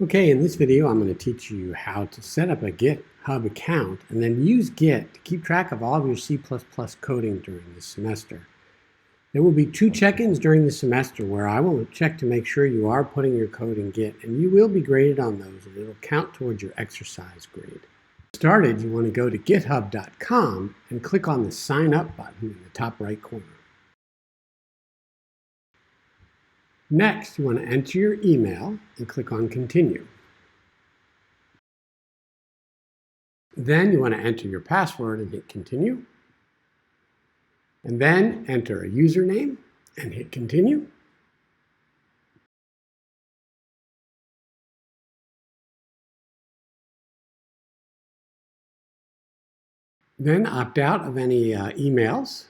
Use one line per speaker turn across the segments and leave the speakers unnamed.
Okay, in this video I'm going to teach you how to set up a GitHub account and then use Git to keep track of all of your C++ coding during the semester. There will be 2 check-ins during the semester where I will check to make sure you are putting your code in Git, and you will be graded on those and it will count towards your exercise grade. To get started, you want to go to github.com and click on the Sign Up button in the top right corner. Next, you want to enter your email and click on Continue. Then you want to enter your password and hit Continue. And then enter a username and hit Continue. Then opt out of any emails.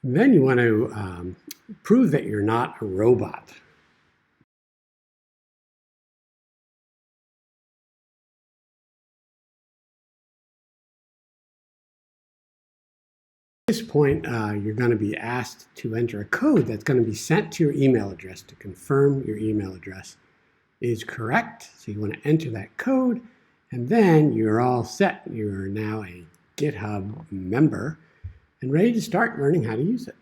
And then you want to prove that you're not a robot. At this point, you're going to be asked to enter a code that's going to be sent to your email address to confirm your email address is correct. So you want to enter that code, and then you're all set. You're now a GitHub member and ready to start learning how to use it.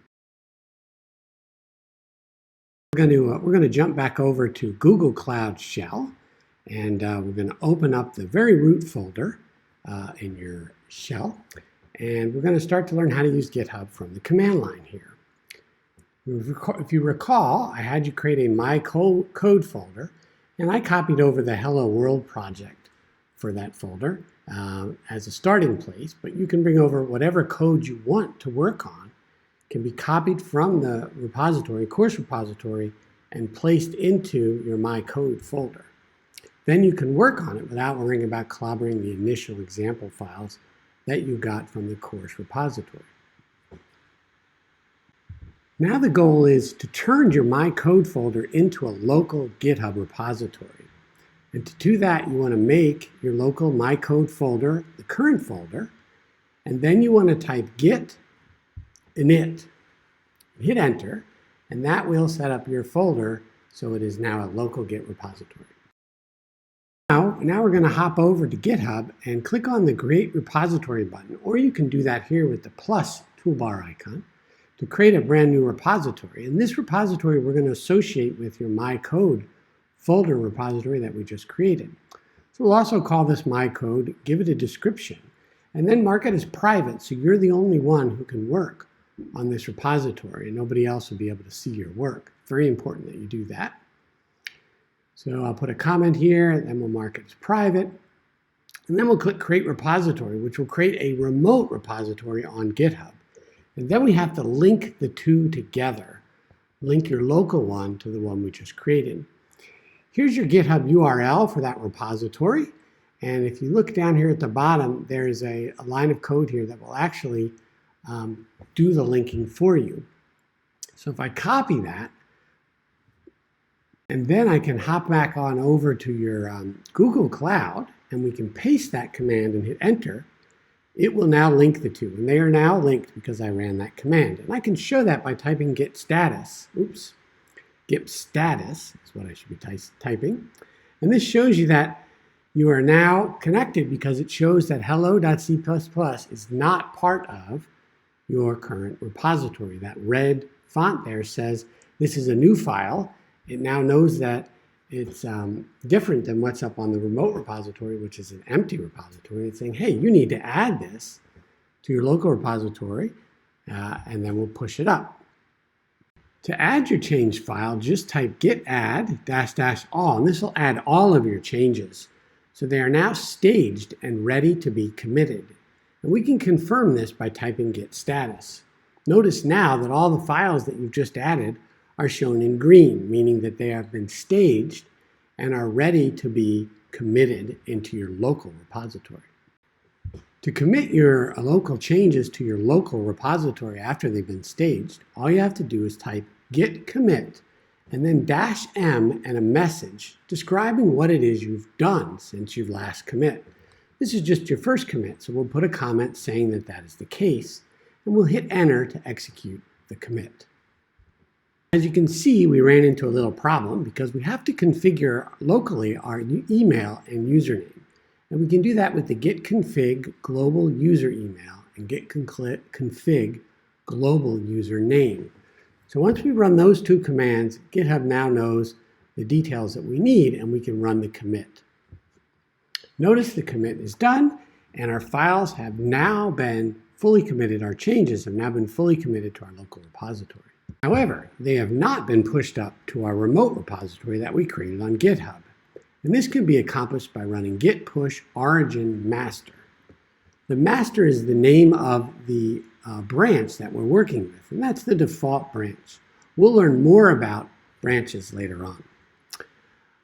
We're going to jump back over to Google Cloud Shell, and we're going to open up the very root folder in your shell, and we're going to start to learn how to use GitHub from the command line here. If you recall, I had you create a My Code folder, and I copied over the Hello World project for that folder as a starting place, but you can bring over whatever code you want to work on. It can be copied from the repository, course repository, and placed into your My Code folder. Then you can work on it without worrying about clobbering the initial example files that you got from the course repository. Now the goal is to turn your My Code folder into a local GitHub repository. And to do that, you want to make your local My Code folder the current folder, and then you want to type git init, hit enter, and that will set up your folder so it is now a local Git repository. Now we're going to hop over to GitHub and click on the Create Repository button, or you can do that here with the plus toolbar icon to create a brand new repository. And this repository we're going to associate with your My Code folder repository that we just created. So we'll also call this My Code, give it a description, and then mark it as private so you're the only one who can work on this repository and nobody else will be able to see your work. Very important that you do that. So I'll put a comment here, and then we'll mark it as private. And then we'll click Create Repository, which will create a remote repository on GitHub. And then we have to link the two together. Link your local one to the one we just created. Here's your GitHub URL for that repository. And if you look down here at the bottom, there's a line of code here that will actually do the linking for you. So if I copy that, and then I can hop back on over to your Google Cloud, and we can paste that command and hit enter, it will now link the two. And they are now linked because I ran that command. And I can show that by typing git status. Oops. Git status is what I should be typing. And this shows you that you are now connected because it shows that hello.c++ is not part of your current repository. That red font there says this is a new file. It now knows that it's different than what's up on the remote repository, which is an empty repository. It's saying, hey, you need to add this to your local repository, and then we'll push it up. To add your change file, just type git add --all, and this will add all of your changes. So they are now staged and ready to be committed. And we can confirm this by typing git status. Notice now that all the files that you've just added are shown in green, meaning that they have been staged and are ready to be committed into your local repository. To commit your local changes to your local repository after they've been staged, all you have to do is type git commit and then -m and a message describing what it is you've done since you last commit. This is just your first commit, so we'll put a comment saying that that is the case, and we'll hit enter to execute the commit. As you can see, we ran into a little problem because we have to configure locally our email and username. And we can do that with the git config global user email and git config global username. So once we run those two commands, GitHub now knows the details that we need and we can run the commit. Notice the commit is done and our files have now been fully committed. Our changes have now been fully committed to our local repository. However, they have not been pushed up to our remote repository that we created on GitHub. And this can be accomplished by running git push origin master. The master is the name of the branch that we're working with, and that's the default branch. We'll learn more about branches later on.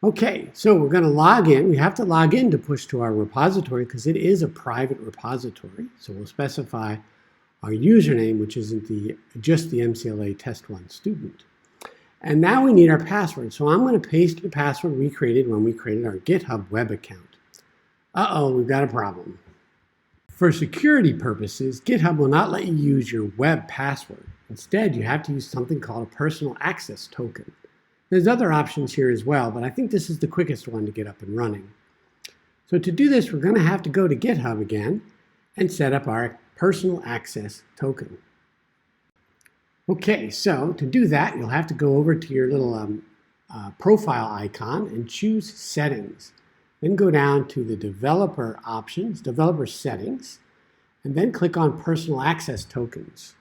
Okay, so we're going to log in. We have to log in to push to our repository because it is a private repository. So we'll specify our username, which isn't just the MCLA Test 1 student. And now we need our password. So I'm going to paste the password we created when we created our GitHub web account. Uh-oh, we've got a problem. For security purposes, GitHub will not let you use your web password. Instead, you have to use something called a personal access token. There's other options here as well, but I think this is the quickest one to get up and running. So to do this, we're going to have to go to GitHub again and set up our personal access token. Okay, so to do that, you'll have to go over to your little profile icon and choose Settings. Then go down to the Developer Options, Developer Settings, and then click on Personal Access Tokens.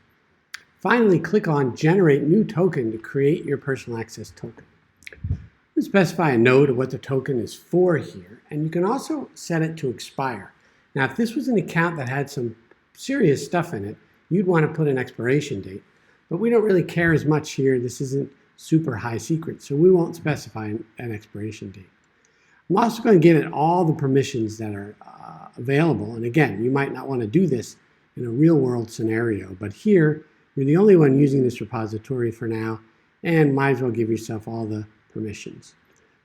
Finally, click on Generate New Token to create your personal access token. You specify a node of what the token is for here, and you can also set it to expire. Now, if this was an account that had some serious stuff in it, you'd want to put an expiration date. But we don't really care as much here. This isn't super high secret, so we won't specify an expiration date. I'm also going to give it all the permissions that are available. And again, you might not want to do this in a real world scenario, but here you're the only one using this repository for now, and might as well give yourself all the permissions.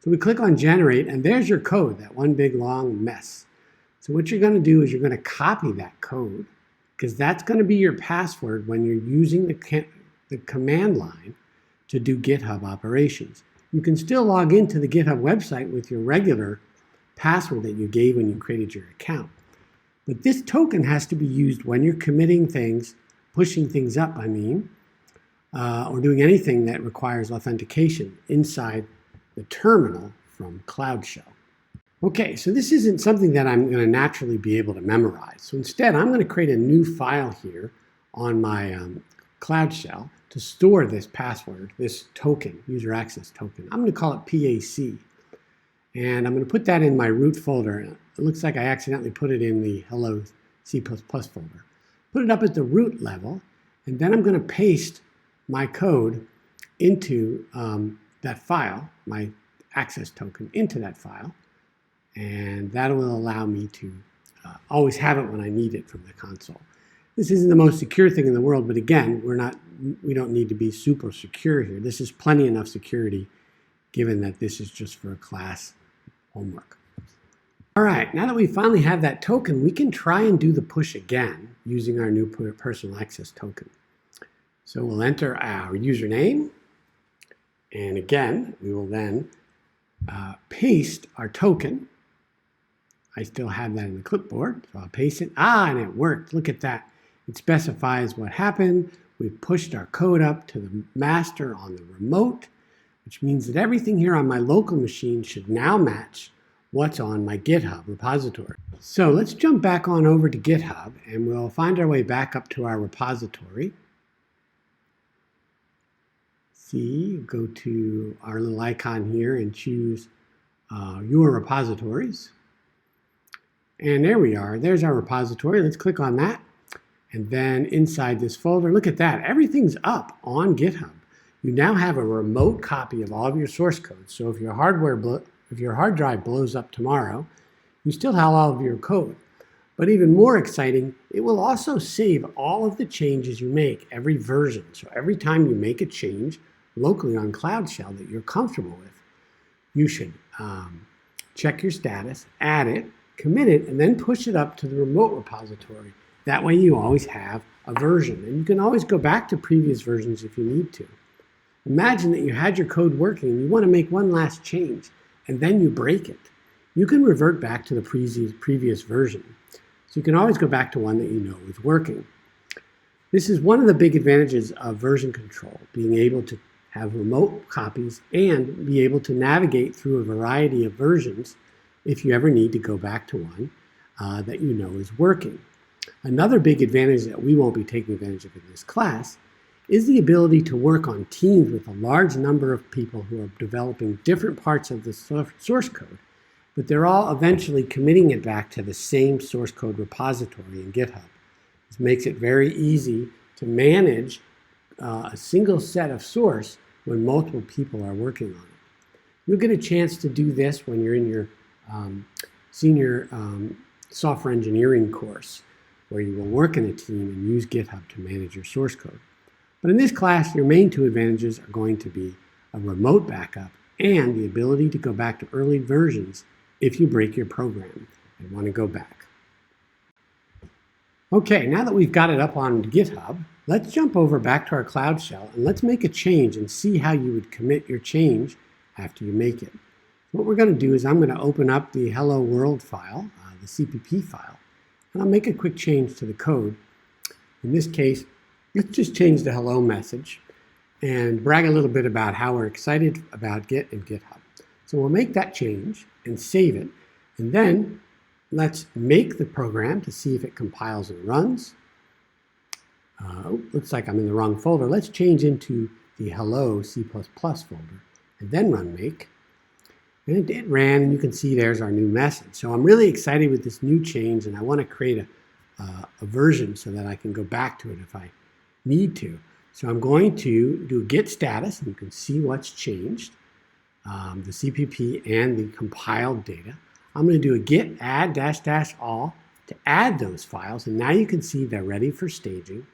So we click on Generate, and there's your code, that one big long mess. So what you're going to do is you're going to copy that code, because that's going to be your password when you're using the command line to do GitHub operations. You can still log into the GitHub website with your regular password that you gave when you created your account. But this token has to be used when you're committing things, pushing things up, or doing anything that requires authentication inside the terminal from Cloud Shell. Okay, so this isn't something that I'm going to naturally be able to memorize. So instead, I'm going to create a new file here on my Cloud Shell to store this password, this token, user access token. I'm going to call it PAC. And I'm going to put that in my root folder. It looks like I accidentally put it in the Hello C++ folder. Put it up at the root level, and then I'm going to paste my code into that file, my access token into that file. And that will allow me to always have it when I need it from the console. This isn't the most secure thing in the world, but again, we don't need to be super secure here. This is plenty enough security, given that this is just for a class homework. All right, now that we finally have that token, we can try and do the push again using our new personal access token. So we'll enter our username, and again, we will then paste our token. I still have that in the clipboard, so I'll paste it. And it worked. Look at that. It specifies what happened. We pushed our code up to the master on the remote, which means that everything here on my local machine should now match what's on my GitHub repository. So let's jump back on over to GitHub, and we'll find our way back up to our repository. See, go to our little icon here and choose your repositories. And there we are. There's our repository. Let's click on that. And then inside this folder, look at that. Everything's up on GitHub. You now have a remote copy of all of your source code. So if your hard drive blows up tomorrow, you still have all of your code. But even more exciting, it will also save all of the changes you make every version. So every time you make a change locally on Cloud Shell that you're comfortable with, you should check your status, add it, commit it, and then push it up to the remote repository. That way you always have a version, and you can always go back to previous versions if you need to. Imagine that you had your code working and you want to make one last change, and then you break it. You can revert back to the previous version. So you can always go back to one that you know is working. This is one of the big advantages of version control, being able to have remote copies and be able to navigate through a variety of versions if you ever need to go back to one that you know is working. Another big advantage that we won't be taking advantage of in this class is the ability to work on teams with a large number of people who are developing different parts of the source code, but they're all eventually committing it back to the same source code repository in GitHub. This makes it very easy to manage a single set of source when multiple people are working on it. You'll get a chance to do this when you're in your senior software engineering course, where you will work in a team and use GitHub to manage your source code. But in this class, your main two advantages are going to be a remote backup and the ability to go back to early versions if you break your program and want to go back. Okay, now that we've got it up on GitHub, let's jump over back to our Cloud Shell and let's make a change and see how you would commit your change after you make it. What we're going to do is I'm going to open up the Hello World file, the CPP file, and I'll make a quick change to the code. In this case, let's just change the hello message and brag a little bit about how we're excited about Git and GitHub. So we'll make that change and save it, and then let's make the program to see if it compiles and runs. Looks like I'm in the wrong folder. Let's change into the Hello C++ folder and then run make. And it ran, and you can see there's our new message. So I'm really excited with this new change, and I want to create a version so that I can go back to it if I need to. So I'm going to do git status, and you can see what's changed, the CPP and the compiled data. I'm going to do a git add -- all to add those files, and now you can see they're ready for staging.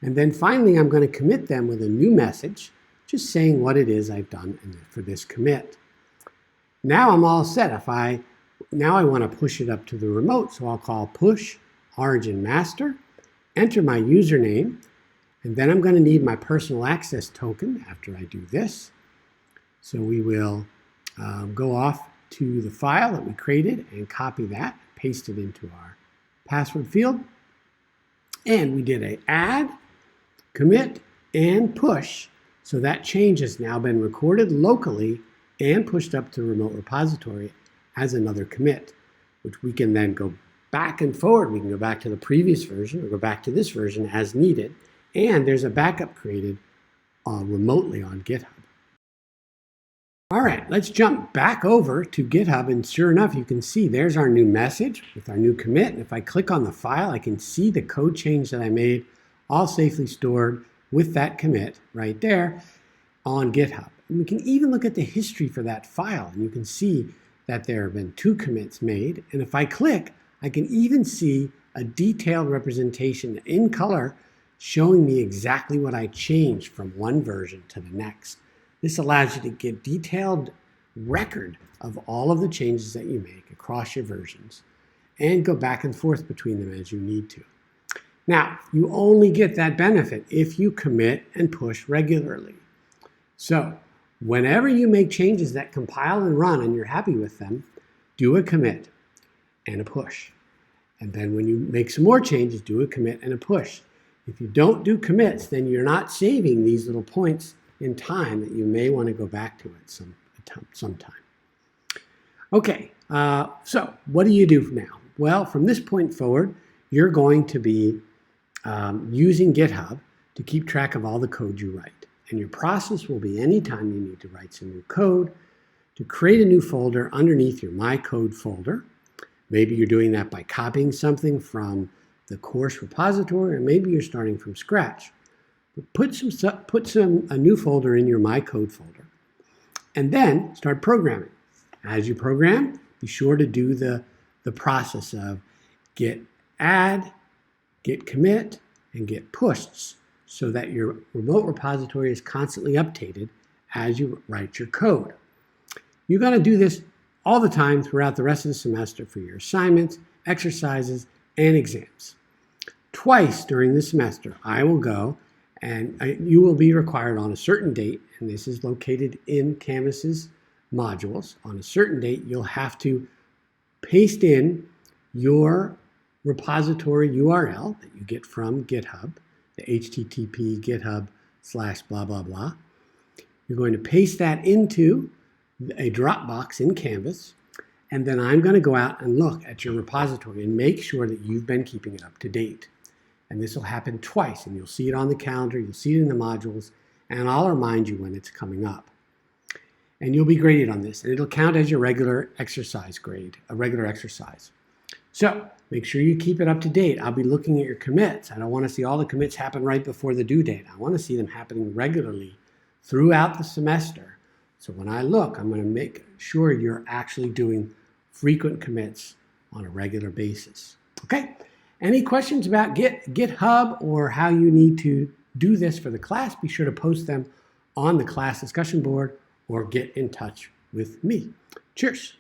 And then finally, I'm going to commit them with a new message, just saying what it is I've done for this commit. Now I'm all set. Now I want to push it up to the remote, so I'll call push origin master, enter my username, and then I'm going to need my personal access token after I do this. So we will go off to the file that we created and copy that, paste it into our password field. And we did a add, commit, and push. So that change has now been recorded locally and pushed up to the remote repository as another commit, which we can then go back and forward. We can go back to the previous version or go back to this version as needed. And there's a backup created remotely on GitHub. All right, let's jump back over to GitHub, and sure enough, you can see there's our new message with our new commit. And if I click on the file, I can see the code change that I made, all safely stored with that commit right there on GitHub. And we can even look at the history for that file, and you can see that there have been 2 commits made. And if I click, I can even see a detailed representation in color showing me exactly what I changed from one version to the next. This allows you to get detailed record of all of the changes that you make across your versions and go back and forth between them as you need to. Now, you only get that benefit if you commit and push regularly. So, whenever you make changes that compile and run and you're happy with them, do a commit and a push. And then when you make some more changes, do a commit and a push. If you don't do commits, then you're not saving these little points in time that you may want to go back to it sometime. Okay, so what do you do now? Well, from this point forward, you're going to be using GitHub to keep track of all the code you write. And your process will be anytime you need to write some new code, to create a new folder underneath your My Code folder. Maybe you're doing that by copying something from the course repository, or maybe you're starting from scratch. But put a new folder in your My Code folder, and then start programming. As you program, be sure to do the process of git add, git commit, and git push, so that your remote repository is constantly updated as you write your code. You're going to do this all the time throughout the rest of the semester for your assignments, exercises, and exams. Twice during the semester, I will go And you will be required on a certain date, and this is located in Canvas's modules. On a certain date, you'll have to paste in your repository URL that you get from GitHub, the HTTP GitHub / blah, blah, blah. You're going to paste that into a Dropbox in Canvas, and then I'm going to go out and look at your repository and make sure that you've been keeping it up to date. And this will happen twice, and you'll see it on the calendar, you'll see it in the modules, and I'll remind you when it's coming up. And you'll be graded on this, and it'll count as your regular exercise grade, a regular exercise. So make sure you keep it up to date. I'll be looking at your commits. I don't want to see all the commits happen right before the due date. I want to see them happening regularly throughout the semester. So when I look, I'm going to make sure you're actually doing frequent commits on a regular basis. Okay? Any questions about GitHub or how you need to do this for the class, be sure to post them on the class discussion board or get in touch with me. Cheers.